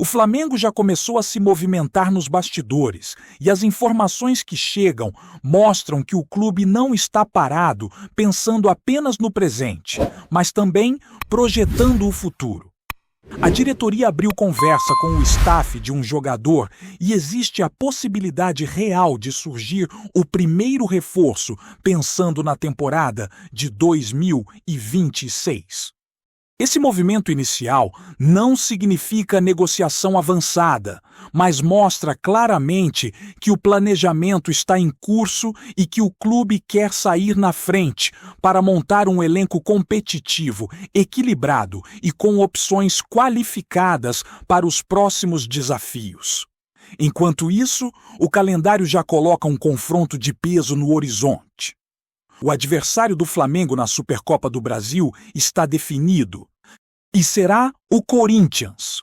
O Flamengo já começou a se movimentar nos bastidores e as informações que chegam mostram que o clube não está parado pensando apenas no presente, mas também projetando o futuro. A diretoria abriu conversa com o staff de um jogador e existe a possibilidade real de surgir o primeiro reforço pensando na temporada de 2026. Esse movimento inicial não significa negociação avançada, mas mostra claramente que o planejamento está em curso e que o clube quer sair na frente para montar um elenco competitivo, equilibrado e com opções qualificadas para os próximos desafios. Enquanto isso, o calendário já coloca um confronto de peso no horizonte. O adversário do Flamengo na Supercopa do Brasil está definido e será o Corinthians.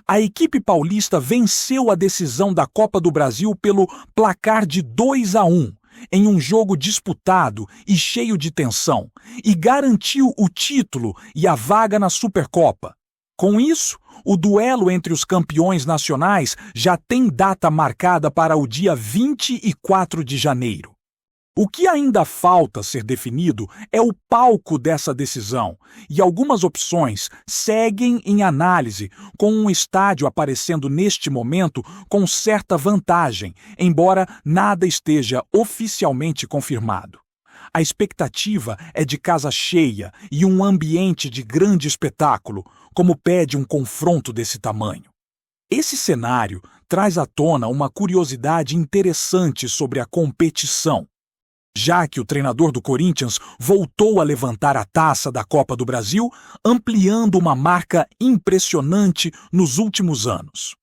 A equipe paulista venceu a decisão da Copa do Brasil pelo placar de 2-1, em um jogo disputado e cheio de tensão, e garantiu o título e a vaga na Supercopa. Com isso, o duelo entre os campeões nacionais já tem data marcada para o dia 24 de janeiro. O que ainda falta ser definido é o palco dessa decisão, e algumas opções seguem em análise, com um estádio aparecendo neste momento com certa vantagem, embora nada esteja oficialmente confirmado. A expectativa é de casa cheia e um ambiente de grande espetáculo, como pede um confronto desse tamanho. Esse cenário traz à tona uma curiosidade interessante sobre a competição, já que o treinador do Corinthians voltou a levantar a taça da Copa do Brasil, ampliando uma marca impressionante nos últimos anos.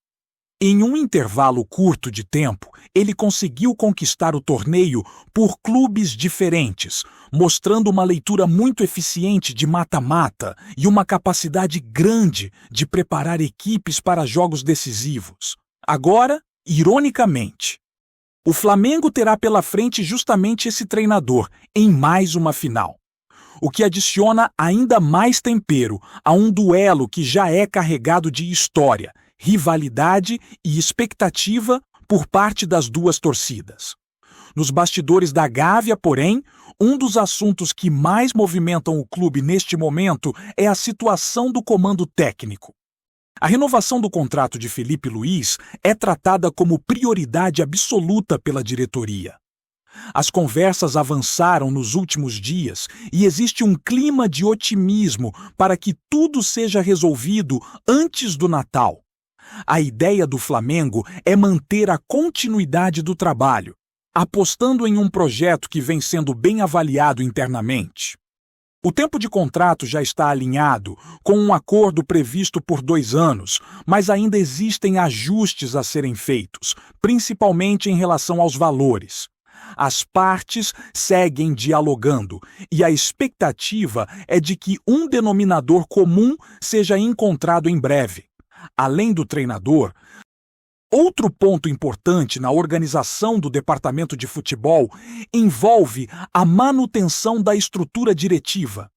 Em um intervalo curto de tempo, ele conseguiu conquistar o torneio por clubes diferentes, mostrando uma leitura muito eficiente de mata-mata e uma capacidade grande de preparar equipes para jogos decisivos. Agora, ironicamente, o Flamengo terá pela frente justamente esse treinador em mais uma final, o que adiciona ainda mais tempero a um duelo que já é carregado de história, rivalidade e expectativa por parte das duas torcidas. Nos bastidores da Gávea, porém, um dos assuntos que mais movimentam o clube neste momento é a situação do comando técnico. A renovação do contrato de Felipe Luiz é tratada como prioridade absoluta pela diretoria. As conversas avançaram nos últimos dias e existe um clima de otimismo para que tudo seja resolvido antes do Natal. A ideia do Flamengo é manter a continuidade do trabalho, apostando em um projeto que vem sendo bem avaliado internamente. O tempo de contrato já está alinhado, com um acordo previsto por 2 anos, mas ainda existem ajustes a serem feitos, principalmente em relação aos valores. As partes seguem dialogando e a expectativa é de que um denominador comum seja encontrado em breve. Além do treinador, outro ponto importante na organização do departamento de futebol envolve a manutenção da estrutura diretiva.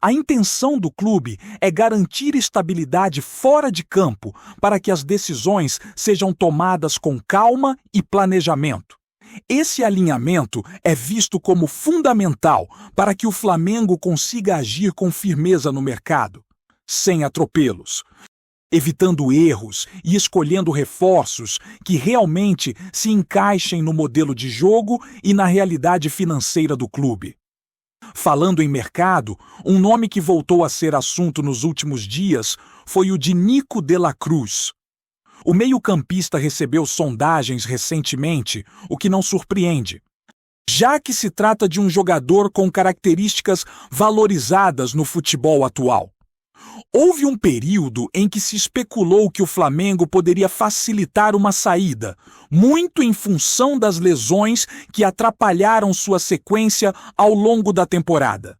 A intenção do clube é garantir estabilidade fora de campo para que as decisões sejam tomadas com calma e planejamento. Esse alinhamento é visto como fundamental para que o Flamengo consiga agir com firmeza no mercado, sem atropelos, evitando erros e escolhendo reforços que realmente se encaixem no modelo de jogo e na realidade financeira do clube. Falando em mercado, um nome que voltou a ser assunto nos últimos dias foi o de Nico de la Cruz. O meio-campista recebeu sondagens recentemente, o que não surpreende, já que se trata de um jogador com características valorizadas no futebol atual. Houve um período em que se especulou que o Flamengo poderia facilitar uma saída, muito em função das lesões que atrapalharam sua sequência ao longo da temporada.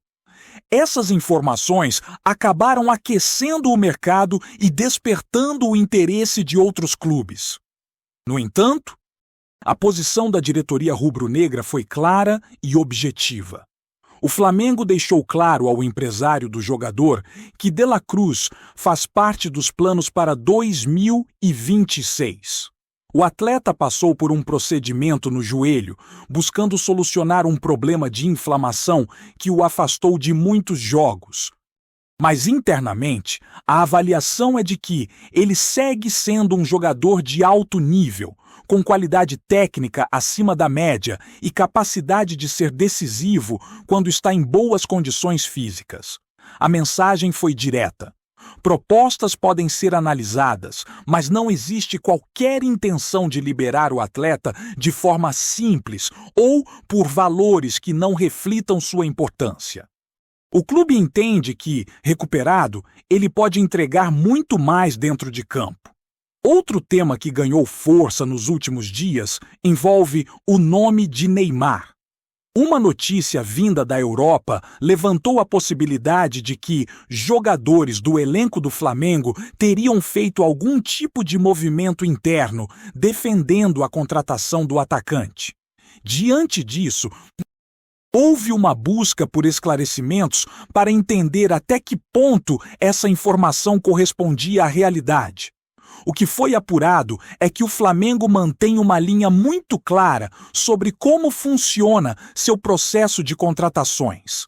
Essas informações acabaram aquecendo o mercado e despertando o interesse de outros clubes. No entanto, a posição da diretoria rubro-negra foi clara e objetiva. O Flamengo deixou claro ao empresário do jogador que De La Cruz faz parte dos planos para 2026. O atleta passou por um procedimento no joelho, buscando solucionar um problema de inflamação que o afastou de muitos jogos. Mas internamente, a avaliação é de que ele segue sendo um jogador de alto nível, com qualidade técnica acima da média e capacidade de ser decisivo quando está em boas condições físicas. A mensagem foi direta. Propostas podem ser analisadas, mas não existe qualquer intenção de liberar o atleta de forma simples ou por valores que não reflitam sua importância. O clube entende que, recuperado, ele pode entregar muito mais dentro de campo. Outro tema que ganhou força nos últimos dias envolve o nome de Neymar. Uma notícia vinda da Europa levantou a possibilidade de que jogadores do elenco do Flamengo teriam feito algum tipo de movimento interno defendendo a contratação do atacante. Diante disso, houve uma busca por esclarecimentos para entender até que ponto essa informação correspondia à realidade. O que foi apurado é que o Flamengo mantém uma linha muito clara sobre como funciona seu processo de contratações.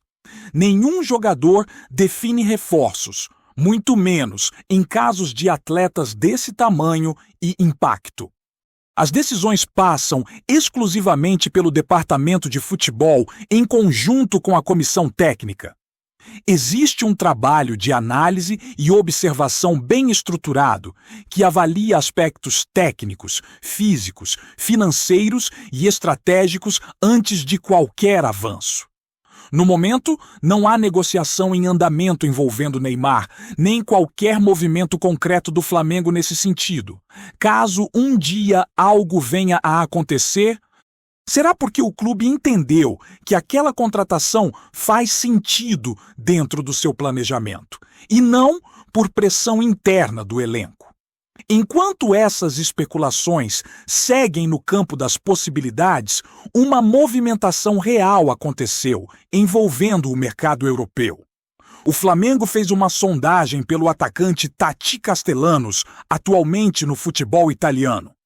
Nenhum jogador define reforços, muito menos em casos de atletas desse tamanho e impacto. As decisões passam exclusivamente pelo departamento de futebol em conjunto com a comissão técnica. Existe um trabalho de análise e observação bem estruturado que avalia aspectos técnicos, físicos, financeiros e estratégicos antes de qualquer avanço. No momento, não há negociação em andamento envolvendo Neymar, nem qualquer movimento concreto do Flamengo nesse sentido. Caso um dia algo venha a acontecer, será porque o clube entendeu que aquela contratação faz sentido dentro do seu planejamento, e não por pressão interna do elenco. Enquanto essas especulações seguem no campo das possibilidades, uma movimentação real aconteceu, envolvendo o mercado europeu. O Flamengo fez uma sondagem pelo atacante Tati Castellanos, atualmente no futebol italiano.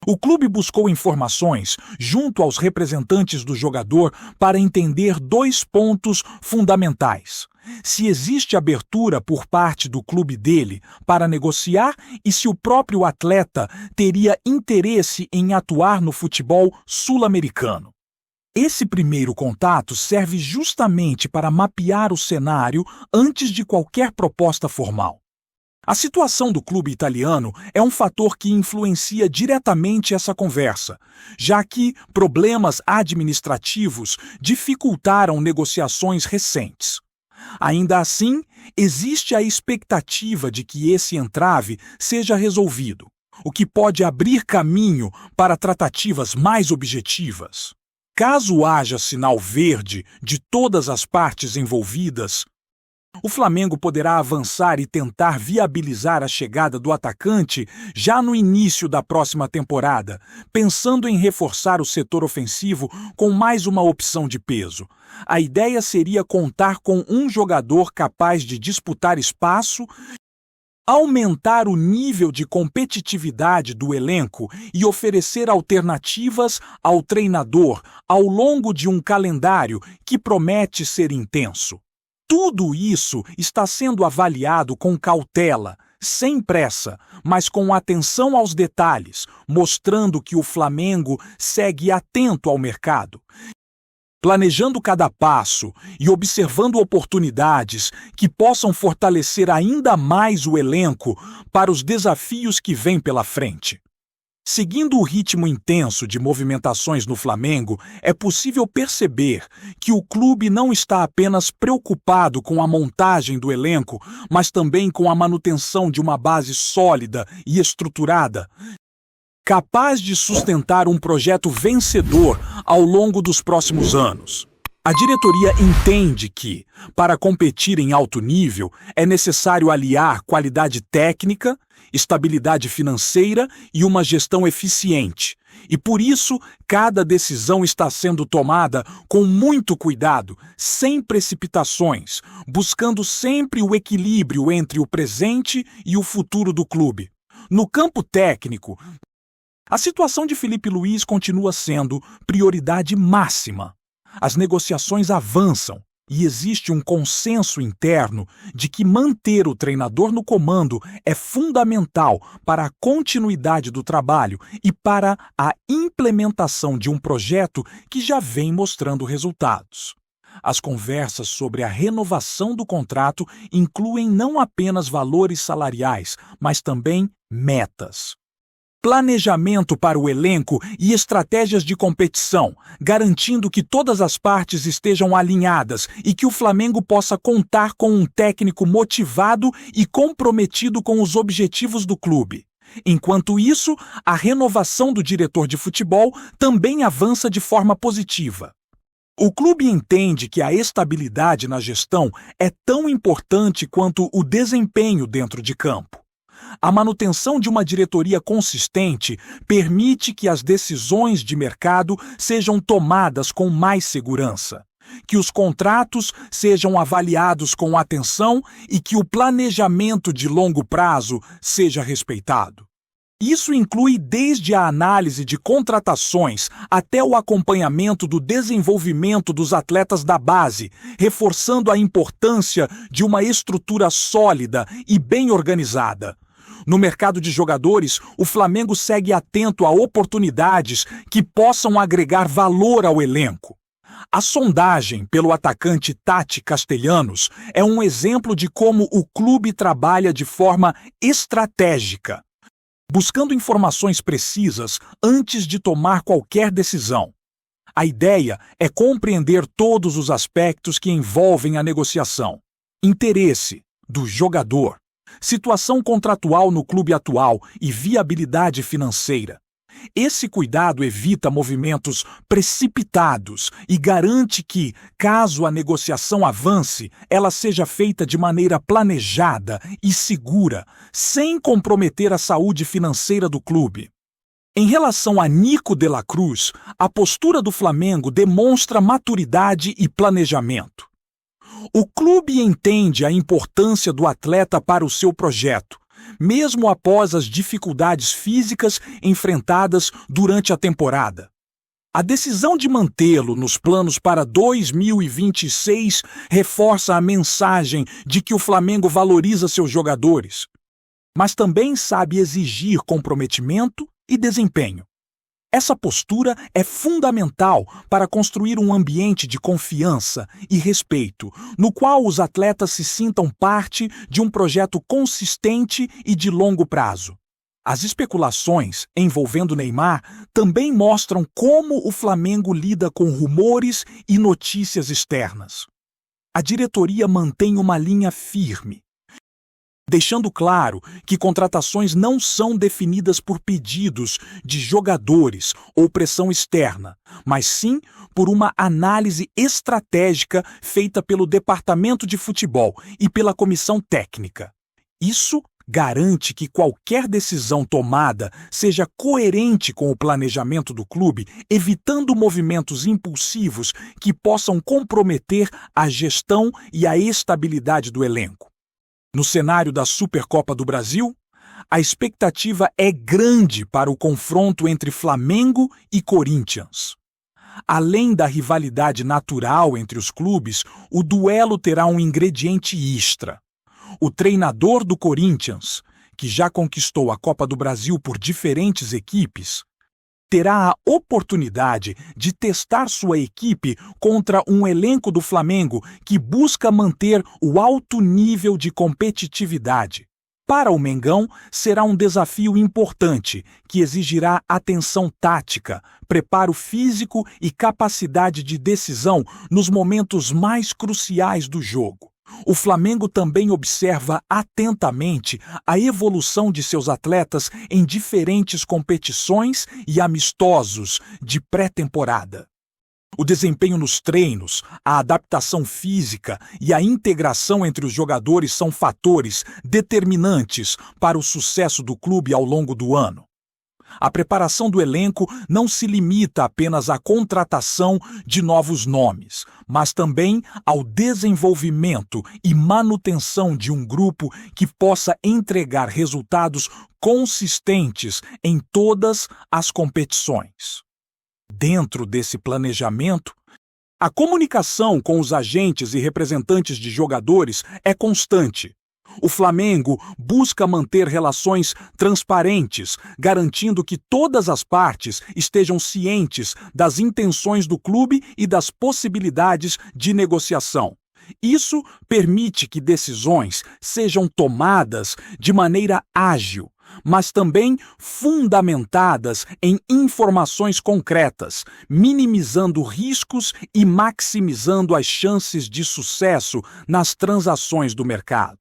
O clube buscou informações junto aos representantes do jogador para entender dois pontos fundamentais: se existe abertura por parte do clube dele para negociar e se o próprio atleta teria interesse em atuar no futebol sul-americano. Esse primeiro contato serve justamente para mapear o cenário antes de qualquer proposta formal. A situação do clube italiano é um fator que influencia diretamente essa conversa, já que problemas administrativos dificultaram negociações recentes. Ainda assim, existe a expectativa de que esse entrave seja resolvido, o que pode abrir caminho para tratativas mais objetivas. Caso haja sinal verde de todas as partes envolvidas, o Flamengo poderá avançar e tentar viabilizar a chegada do atacante já no início da próxima temporada, pensando em reforçar o setor ofensivo com mais uma opção de peso. A ideia seria contar com um jogador capaz de disputar espaço, aumentar o nível de competitividade do elenco e oferecer alternativas ao treinador ao longo de um calendário que promete ser intenso. Tudo isso está sendo avaliado com cautela, sem pressa, mas com atenção aos detalhes, mostrando que o Flamengo segue atento ao mercado, planejando cada passo e observando oportunidades que possam fortalecer ainda mais o elenco para os desafios que vêm pela frente. Seguindo o ritmo intenso de movimentações no Flamengo, é possível perceber que o clube não está apenas preocupado com a montagem do elenco, mas também com a manutenção de uma base sólida e estruturada, capaz de sustentar um projeto vencedor ao longo dos próximos anos. A diretoria entende que, para competir em alto nível, é necessário aliar qualidade técnica estabilidade financeira e uma gestão eficiente. E por isso, cada decisão está sendo tomada com muito cuidado, sem precipitações, buscando sempre o equilíbrio entre o presente e o futuro do clube. No campo técnico, a situação de Felipe Luiz continua sendo prioridade máxima. As negociações avançam e existe um consenso interno de que manter o treinador no comando é fundamental para a continuidade do trabalho e para a implementação de um projeto que já vem mostrando resultados. As conversas sobre a renovação do contrato incluem não apenas valores salariais, mas também metas. Planejamento para o elenco e estratégias de competição, garantindo que todas as partes estejam alinhadas e que o Flamengo possa contar com um técnico motivado e comprometido com os objetivos do clube. Enquanto isso, a renovação do diretor de futebol também avança de forma positiva. O clube entende que a estabilidade na gestão é tão importante quanto o desempenho dentro de campo. A manutenção de uma diretoria consistente permite que as decisões de mercado sejam tomadas com mais segurança, que os contratos sejam avaliados com atenção e que o planejamento de longo prazo seja respeitado. Isso inclui desde a análise de contratações até o acompanhamento do desenvolvimento dos atletas da base, reforçando a importância de uma estrutura sólida e bem organizada. No mercado de jogadores, o Flamengo segue atento a oportunidades que possam agregar valor ao elenco. A sondagem pelo atacante Tati Castellanos é um exemplo de como o clube trabalha de forma estratégica, buscando informações precisas antes de tomar qualquer decisão. A ideia é compreender todos os aspectos que envolvem a negociação: interesse do jogador, situação contratual no clube atual e viabilidade financeira. Esse cuidado evita movimentos precipitados e garante que, caso a negociação avance, ela seja feita de maneira planejada e segura, sem comprometer a saúde financeira do clube. Em relação a Nico de la Cruz, a postura do Flamengo demonstra maturidade e planejamento. O clube entende a importância do atleta para o seu projeto, mesmo após as dificuldades físicas enfrentadas durante a temporada. A decisão de mantê-lo nos planos para 2026 reforça a mensagem de que o Flamengo valoriza seus jogadores, mas também sabe exigir comprometimento e desempenho. Essa postura é fundamental para construir um ambiente de confiança e respeito, no qual os atletas se sintam parte de um projeto consistente e de longo prazo. As especulações envolvendo Neymar também mostram como o Flamengo lida com rumores e notícias externas. A diretoria mantém uma linha firme, deixando claro que contratações não são definidas por pedidos de jogadores ou pressão externa, mas sim por uma análise estratégica feita pelo departamento de futebol e pela comissão técnica. Isso garante que qualquer decisão tomada seja coerente com o planejamento do clube, evitando movimentos impulsivos que possam comprometer a gestão e a estabilidade do elenco. No cenário da Supercopa do Brasil, a expectativa é grande para o confronto entre Flamengo e Corinthians. Além da rivalidade natural entre os clubes, o duelo terá um ingrediente extra. O treinador do Corinthians, que já conquistou a Copa do Brasil por diferentes equipes, terá a oportunidade de testar sua equipe contra um elenco do Flamengo que busca manter o alto nível de competitividade. Para o Mengão, será um desafio importante que exigirá atenção tática, preparo físico e capacidade de decisão nos momentos mais cruciais do jogo. O Flamengo também observa atentamente a evolução de seus atletas em diferentes competições e amistosos de pré-temporada. O desempenho nos treinos, a adaptação física e a integração entre os jogadores são fatores determinantes para o sucesso do clube ao longo do ano. A preparação do elenco não se limita apenas à contratação de novos nomes, mas também ao desenvolvimento e manutenção de um grupo que possa entregar resultados consistentes em todas as competições. Dentro desse planejamento, a comunicação com os agentes e representantes de jogadores é constante. O Flamengo busca manter relações transparentes, garantindo que todas as partes estejam cientes das intenções do clube e das possibilidades de negociação. Isso permite que decisões sejam tomadas de maneira ágil, mas também fundamentadas em informações concretas, minimizando riscos e maximizando as chances de sucesso nas transações do mercado.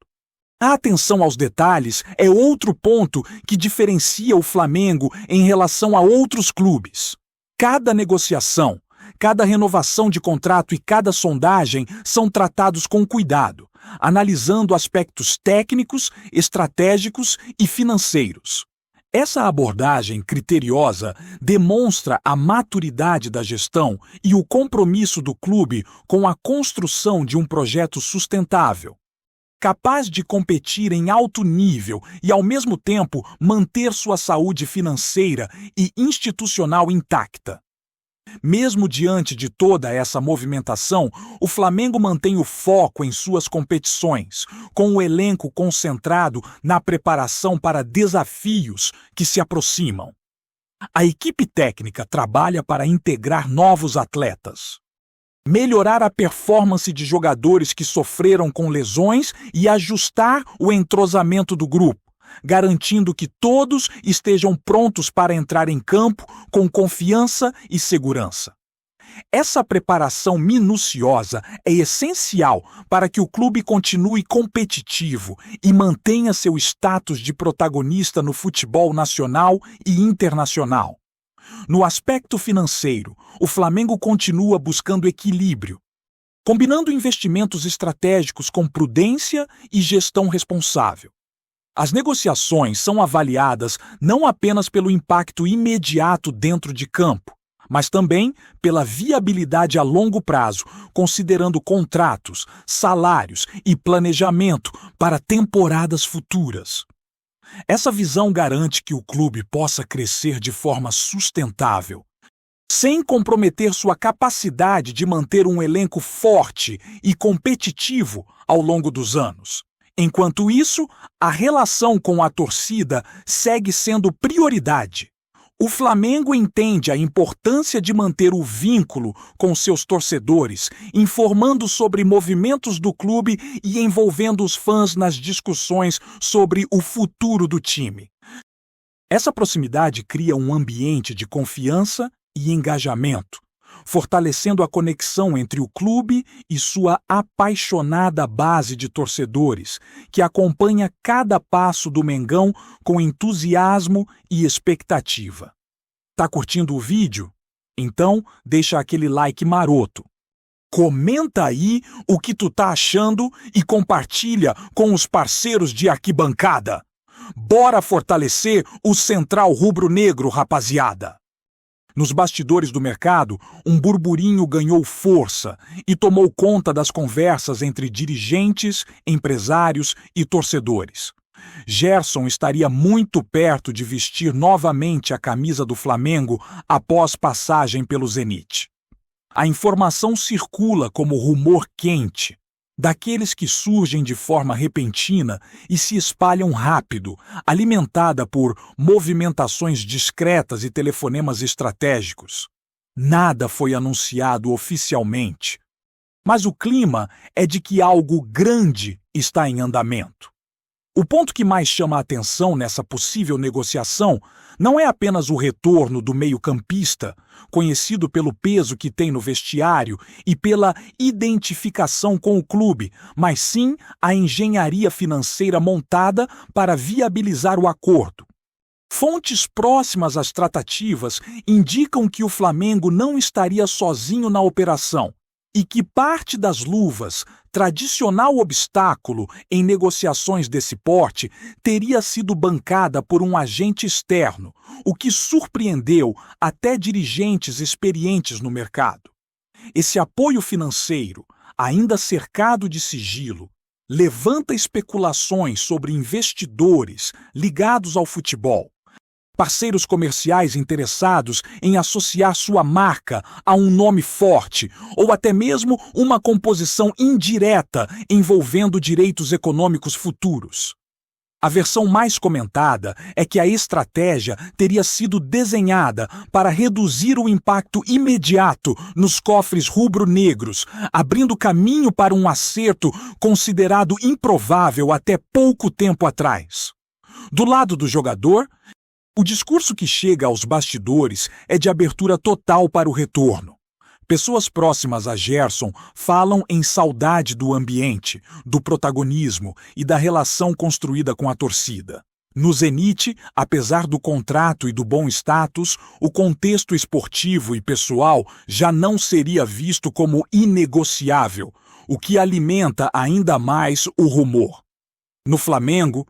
A atenção aos detalhes é outro ponto que diferencia o Flamengo em relação a outros clubes. Cada negociação, cada renovação de contrato e cada sondagem são tratados com cuidado, analisando aspectos técnicos, estratégicos e financeiros. Essa abordagem criteriosa demonstra a maturidade da gestão e o compromisso do clube com a construção de um projeto sustentável, capaz de competir em alto nível e, ao mesmo tempo, manter sua saúde financeira e institucional intacta. Mesmo diante de toda essa movimentação, o Flamengo mantém o foco em suas competições, com o elenco concentrado na preparação para desafios que se aproximam. A equipe técnica trabalha para integrar novos atletas, melhorar a performance de jogadores que sofreram com lesões e ajustar o entrosamento do grupo, garantindo que todos estejam prontos para entrar em campo com confiança e segurança. Essa preparação minuciosa é essencial para que o clube continue competitivo e mantenha seu status de protagonista no futebol nacional e internacional. No aspecto financeiro, o Flamengo continua buscando equilíbrio, combinando investimentos estratégicos com prudência e gestão responsável. As negociações são avaliadas não apenas pelo impacto imediato dentro de campo, mas também pela viabilidade a longo prazo, considerando contratos, salários e planejamento para temporadas futuras. Essa visão garante que o clube possa crescer de forma sustentável, sem comprometer sua capacidade de manter um elenco forte e competitivo ao longo dos anos. Enquanto isso, a relação com a torcida segue sendo prioridade. O Flamengo entende a importância de manter o vínculo com seus torcedores, informando sobre movimentos do clube e envolvendo os fãs nas discussões sobre o futuro do time. Essa proximidade cria um ambiente de confiança e engajamento, fortalecendo a conexão entre o clube e sua apaixonada base de torcedores, que acompanha cada passo do Mengão com entusiasmo e expectativa. Tá curtindo o vídeo? Então, deixa aquele like maroto. Comenta aí o que tu tá achando e compartilha com os parceiros de arquibancada. Bora fortalecer o Central Rubro-Negro, rapaziada! Nos bastidores do mercado, um burburinho ganhou força e tomou conta das conversas entre dirigentes, empresários e torcedores. Gerson estaria muito perto de vestir novamente a camisa do Flamengo após passagem pelo Zenit. A informação circula como rumor quente, daqueles que surgem de forma repentina e se espalham rápido, alimentada por movimentações discretas e telefonemas estratégicos. Nada foi anunciado oficialmente, mas o clima é de que algo grande está em andamento. O ponto que mais chama a atenção nessa possível negociação não é apenas o retorno do meio-campista, conhecido pelo peso que tem no vestiário e pela identificação com o clube, mas sim a engenharia financeira montada para viabilizar o acordo. Fontes próximas às tratativas indicam que o Flamengo não estaria sozinho na operação e que parte das luvas, tradicional obstáculo em negociações desse porte, teria sido bancada por um agente externo, o que surpreendeu até dirigentes experientes no mercado. Esse apoio financeiro, ainda cercado de sigilo, levanta especulações sobre investidores ligados ao futebol, parceiros comerciais interessados em associar sua marca a um nome forte ou até mesmo uma composição indireta envolvendo direitos econômicos futuros. A versão mais comentada é que a estratégia teria sido desenhada para reduzir o impacto imediato nos cofres rubro-negros, abrindo caminho para um acerto considerado improvável até pouco tempo atrás. Do lado do jogador, o discurso que chega aos bastidores é de abertura total para o retorno. Pessoas próximas a Gerson falam em saudade do ambiente, do protagonismo e da relação construída com a torcida. No Zenit, apesar do contrato e do bom status, o contexto esportivo e pessoal já não seria visto como inegociável, o que alimenta ainda mais o rumor. No Flamengo,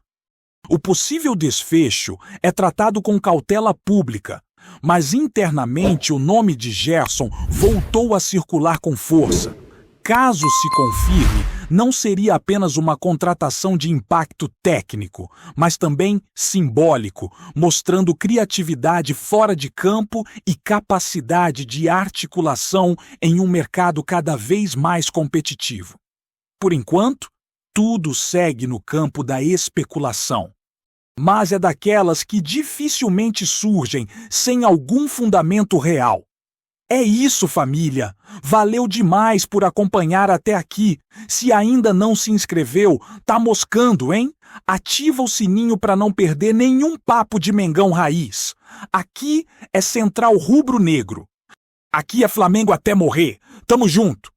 o possível desfecho é tratado com cautela pública, mas internamente o nome de Gerson voltou a circular com força. Caso se confirme, não seria apenas uma contratação de impacto técnico, mas também simbólico, mostrando criatividade fora de campo e capacidade de articulação em um mercado cada vez mais competitivo. Por enquanto, tudo segue no campo da especulação, mas é daquelas que dificilmente surgem sem algum fundamento real. É isso, família! Valeu demais por acompanhar até aqui. Se ainda não se inscreveu, tá moscando, hein? Ativa o sininho para não perder nenhum papo de Mengão Raiz. Aqui é Central Rubro Negro. Aqui é Flamengo até morrer. Tamo junto!